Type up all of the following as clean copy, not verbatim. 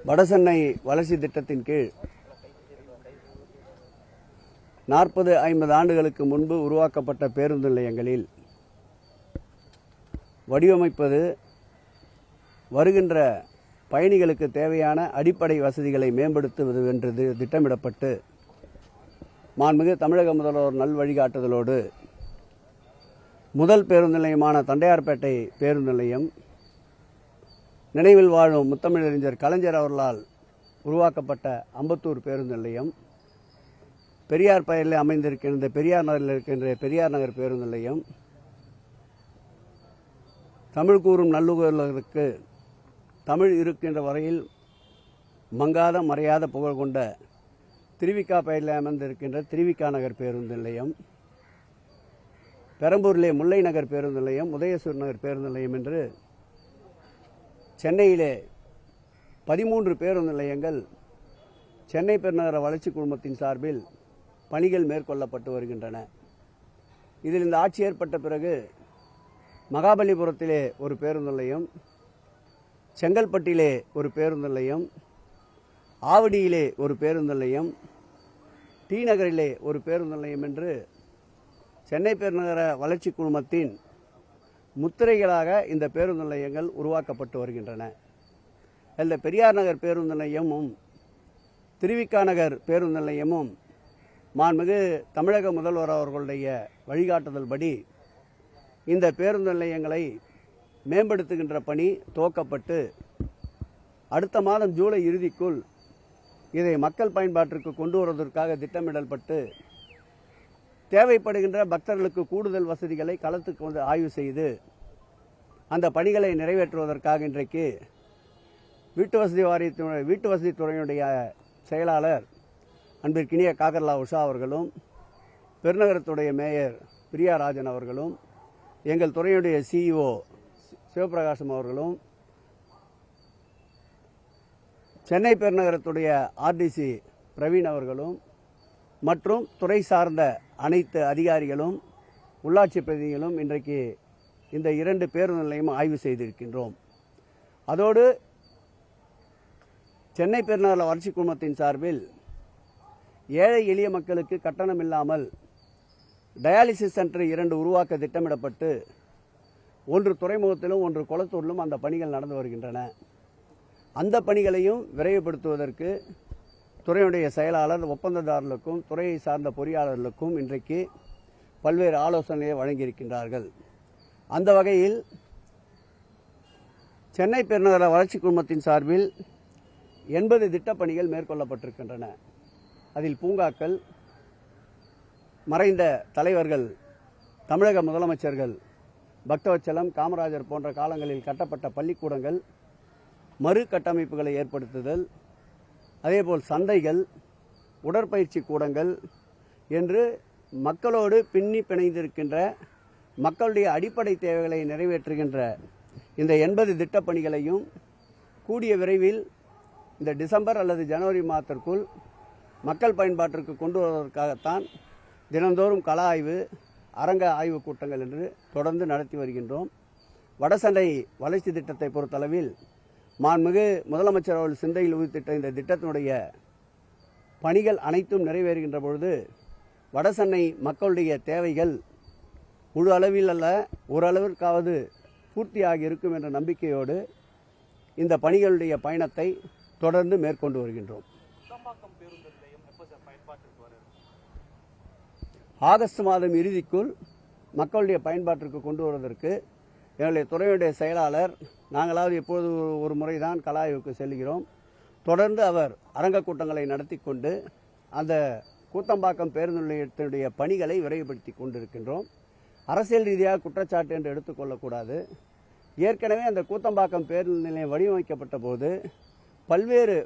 வடசென்னை வளர்ச்சி திட்டத்தின் கீழ் 40-50 ஆண்டுகளுக்கு முன்பு உருவாக்கப்பட்ட பேருந்து நிலையங்களில் வடிவமைப்பது வருகின்ற பயணிகளுக்கு தேவையான அடிப்படை வசதிகளை மேம்படுத்துவது என்று திட்டமிடப்பட்டு மாண்புமிகு தமிழக முதல்வர் நல் வழிகாட்டுதலோடு முதல் பேருந்து நிலையமான தண்டையார்பேட்டை பேருந்து நிலையம், நினைவில் வாழும் முத்தமிழறிஞர் கலைஞர் அவர்களால் உருவாக்கப்பட்ட அம்பத்தூர் பேருந்து நிலையம், பெரியார் பெயரில் அமைந்திருக்கின்ற பெரியார் நகரில் இருக்கின்ற பெரியார் நகர் பேருந்து நிலையம், தமிழ் கூறும் நல்லுறவுகளுக்கு தமிழ் இருக்கின்ற வரையில் மங்காத மறையாத புகழ் கொண்ட திருவிக்கா பெயரில் அமைந்திருக்கின்ற திருவிக்கா நகர் பேருந்து நிலையம், பெரம்பூரிலே முல்லை நகர் பேருந்து நிலையம், உதயசூர் நகர் பேருந்து நிலையம் என்று சென்னையிலே 13 பேருந்து நிலையங்கள் சென்னை பெருநகர வளர்ச்சி குழுமத்தின் சார்பில் பணிகள் மேற்கொள்ளப்பட்டு வருகின்றன. இதில் இந்த ஆட்சி ஏற்பட்ட பிறகு மகாபலிபுரத்திலே ஒரு பேருந்து நிலையம், செங்கல்பட்டிலே ஒரு பேருந்து நிலையம், ஆவடியிலே ஒரு பேருந்து நிலையம், டி நகரிலே ஒரு பேருந்து நிலையம் என்று சென்னை பெருநகர வளர்ச்சி குழுமத்தின் முத்திரைகளாக இந்த பேருந்து நிலையங்கள் உருவாக்கப்பட்டு வருகின்றன. இந்த பெரியார் நகர் பேருந்து நிலையமும் திருவிக்கா நகர் பேருந்து நிலையமும் மாண்புமிகு தமிழக முதல்வர் அவர்களுடைய வழிகாட்டுதல் படி இந்த பேருந்து நிலையங்களை மேம்படுத்துகின்ற பணி துவக்கப்பட்டு அடுத்த மாதம் ஜூலை இறுதிக்குள் இதை மக்கள் பயன்பாட்டிற்கு கொண்டு வருவதற்காக திட்டமிடப்பட்டு தேவைப்படுகின்ற பக்தர்களுக்கு கூடுதல் வசதிகளை களத்துக்கு வந்து ஆய்வு செய்து அந்த பணிகளை நிறைவேற்றுவதற்காக இன்றைக்கு வீட்டு வசதி துறையினுடைய செயலாளர் அன்பிற்கினிய காகர்லா உஷா அவர்களும், பெருநகரத்துடைய மேயர் பிரியாராஜன் அவர்களும், எங்கள் துறையுடைய சிஇஓ சிவபிரகாசம் அவர்களும், சென்னை பெருநகரத்துடைய ஆர்டிசி பிரவீன் அவர்களும் மற்றும் துறை சார்ந்த அனைத்து அதிகாரிகளும் உள்ளாட்சி பிரதிநிதிகளும் இன்றைக்கு இந்த 2 பேருந்து நிலையமும் ஆய்வு செய்திருக்கின்றோம். அதோடு சென்னை பெருநகர வளர்ச்சி குழுமத்தின் சார்பில் ஏழை எளிய மக்களுக்கு கட்டணம் இல்லாமல் டயாலிசிஸ் சென்டர் 2 உருவாக்க திட்டமிடப்பட்டு ஒன்று துறைமுகத்திலும் ஒன்று கொளத்தூரிலும் அந்த பணிகள் நடந்து வருகின்றன. அந்த பணிகளையும் விரைவுபடுத்துவதற்கு துறையுடைய செயலாளர் ஒப்பந்ததாரர்களுக்கும் துறையை சார்ந்த பொறியாளர்களுக்கும் இன்றைக்கு பல்வேறு ஆலோசனைகளை வழங்கியிருக்கின்றார்கள். அந்த வகையில் சென்னை பெருநகர வளர்ச்சி குழுமத்தின் சார்பில் 80 திட்டப்பணிகள் மேற்கொள்ளப்பட்டிருக்கின்றன. அதில் பூங்காக்கள், மறைந்த தலைவர்கள், தமிழக முதலமைச்சர்கள் பக்தவச்சலம், காமராஜர் போன்ற காலங்களில் கட்டப்பட்ட பள்ளிக்கூடங்கள் மறு கட்டமைப்புகளை ஏற்படுத்துதல், அதேபோல் சந்தைகள், உடற்பயிற்சி கூடங்கள் என்று மக்களோடு பின்னி பிணைந்திருக்கின்ற மக்களுடைய அடிப்படை தேவைகளை நிறைவேற்றுகின்ற இந்த 80 திட்டப்பணிகளையும் கூடிய விரைவில் இந்த டிசம்பர் அல்லது ஜனவரி மாதத்திற்குள் மக்கள் பயன்பாட்டிற்கு கொண்டு வருவதற்காகத்தான் தினந்தோறும் கள ஆய்வு, அரங்க ஆய்வுக் கூட்டங்கள் என்று தொடர்ந்து நடத்தி வருகின்றோம். வடசென்னை வளர்ச்சி திட்டத்தை பொறுத்தளவில் மாண்புமிகு முதலமைச்சர் அவர்கள் சிந்தையில் உதித்திட்ட இந்த திட்டத்தினுடைய பணிகள் அனைத்தும் நிறைவேறுகின்ற பொழுது வடசென்னை மக்களுடைய தேவைகள் முழு அளவில் அல்ல ஓரளவிற்காவது பூர்த்தியாகி இருக்கும் என்ற நம்பிக்கையோடு இந்த பணிகளுடைய பயணத்தை தொடர்ந்து மேற்கொண்டு வருகின்றோம். ஆகஸ்ட் மாதம் இறுதிக்குள் மக்களுடைய பயன்பாட்டிற்கு கொண்டு வருவதற்கு எங்களுடைய துறையுடைய செயலாளர் நாங்களாவது எப்பொழுது ஒரு முறைதான் கள ஆய்வுக்கு செல்கிறோம். தொடர்ந்து அவர் அரங்க கூட்டங்களை நடத்தி கொண்டு அந்த கூத்தம்பாக்கம் பேருந்து நிலையத்தினுடைய பணிகளை விரைவுபடுத்தி கொண்டிருக்கின்றோம். அரசியல் ரீதியாக குற்றச்சாட்டு என்று எடுத்துக்கொள்ளக்கூடாது. ஏற்கனவே அந்த கூத்தம்பாக்கம் பேருந்து நிலையம் வடிவமைக்கப்பட்ட போது பல்வேறு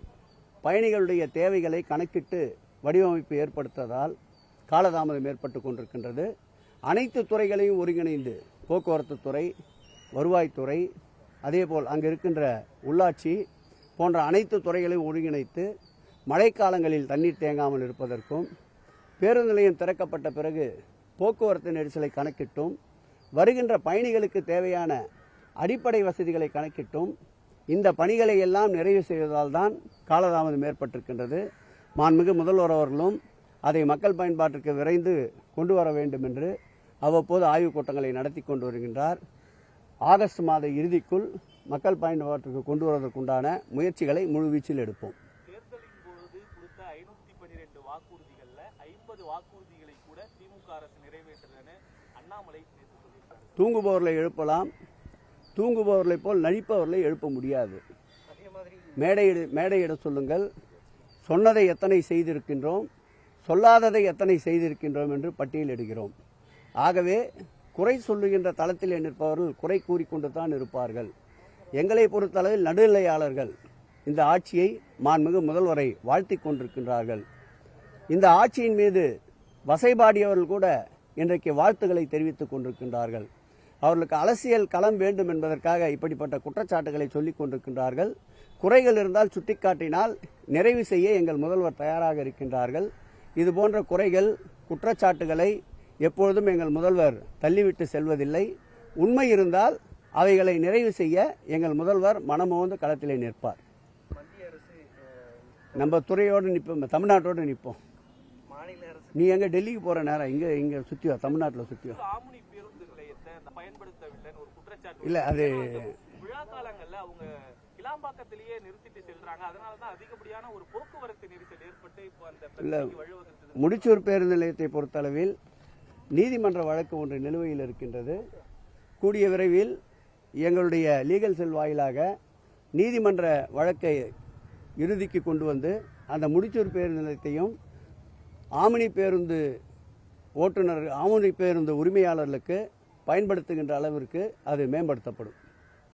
பயணிகளுடைய தேவைகளை கணக்கிட்டு வடிவமைப்பு ஏற்படுத்ததால் காலதாமதம் ஏற்பட்டு கொண்டிருக்கின்றது. அனைத்து துறைகளையும் ஒருங்கிணைந்து போக்குவரத்து துறை, வருவாய்த்துறை, அதேபோல் அங்கு இருக்கின்ற உள்ளாட்சி போன்ற அனைத்து துறைகளையும் ஒருங்கிணைத்து மழைக்காலங்களில் தண்ணீர் தேங்காமல் இருப்பதற்கும், பேருந்து நிலையம் திறக்கப்பட்ட பிறகு போக்குவரத்து நெரிசலை கணக்கிட்டும், வருகின்ற பயணிகளுக்கு தேவையான அடிப்படை வசதிகளை கணக்கிட்டும் இந்த பணிகளை எல்லாம் நிறைவு செய்வதால் தான் காலதாமதம் ஏற்பட்டிருக்கின்றது. மாண்புமிகு முதல்வர் அவர்களும் அதை மக்கள் பயன்பாட்டிற்கு விரைந்து கொண்டு வர வேண்டும் என்று அவ்வப்போது ஆய்வுக் கூட்டங்களை நடத்தி கொண்டு வருகின்றார். ஆகஸ்ட் மாத இறுதிக்குள் மக்கள் பயன்பாட்டிற்கு கொண்டு வருவதற்குண்டான முயற்சிகளை முழுவீச்சில் எடுப்போம். தேர்தலின் பொழுது கொடுத்த 512 வாக்குறுதிகள்ல 50 வாக்குறுதிகளை கூட திமுக அரசு நிறைவேற்றலன்னு அண்ணாமலை நேற்று சொல்லியிருக்காரு. தூங்குபவர்களை எழுப்பலாம், தூங்குபவர்களை போல் நடிப்பவர்களை எழுப்ப முடியாது. மேடையிட சொல்லுங்கள். சொன்னதை எத்தனை செய்திருக்கின்றோம், சொல்லாததை எத்தனை செய்திருக்கின்றோம் என்று பட்டியலிடுகிறோம். ஆகவே குறை சொல்லுகின்ற தளத்தில் நிற்பவர்கள் குறை கூறிக்கொண்டு தான் இருப்பார்கள். எங்களை பொறுத்தளவில் நடுநிலையாளர்கள் இந்த ஆட்சியை மாண்புமிகு முதல்வரை வாழ்த்தி கொண்டிருக்கின்றார்கள். இந்த ஆட்சியின் மீது வசைபாடியவர்கள் கூட இன்றைக்கு வாழ்த்துக்களை தெரிவித்துக் கொண்டிருக்கின்றார்கள். அவர்களுக்கு அரசியல் களம் வேண்டும் என்பதற்காக இப்படிப்பட்ட குற்றச்சாட்டுகளை சொல்லிக் கொண்டிருக்கின்றார்கள். குறைகள் இருந்தால் சுட்டிக்காட்டினால் நிறைவு செய்ய எங்கள் முதல்வர் தயாராக இருக்கின்றார்கள். இதுபோன்ற குறைகள், குற்றச்சாட்டுகளை எப்பொழுதும் எங்கள் முதல்வர் தள்ளிவிட்டு செல்வதில்லை. உண்மை இருந்தால் அவைகளை நிறைவு செய்ய எங்கள் முதல்வர் மனமோந்து களத்திலே நிற்பார். நம்ம துறையோடு நிற்போம், தமிழ்நாட்டோடு நிற்போம். நீ எங்க டெல்லிக்கு போற நேரம் இங்க சுத்தியோ, தமிழ்நாட்டில் சுத்தியோ இல்ல. அது விழா காலங்கள்ல அவங்க கிளாம்பாக்கத்திலேயே நிறுத்திட்டு செல்றாங்க. அதனாலதான் அதிகப்படியான ஒரு போக்குவரத்து நெரிசல் ஏற்பட்டு இப்போ அந்த முடிச்சூர் பேருந்து நிலையத்தை பொறுத்தளவில் நீதிமன்ற வழக்கு ஒன்று நிலுவையில் இருக்கின்றது. கூடிய விரைவில் எங்களுடைய லீகல் செல் வாயிலாக நீதிமன்ற வழக்கை இறுதிக்கு கொண்டு வந்து அந்த முடிச்சூர் பேருந்து நிலையத்தையும் ஆம்னி பேருந்து உரிமையாளர்களுக்கு பயன்படுத்துகின்ற அளவிற்கு அது மேம்படுத்தப்படும்.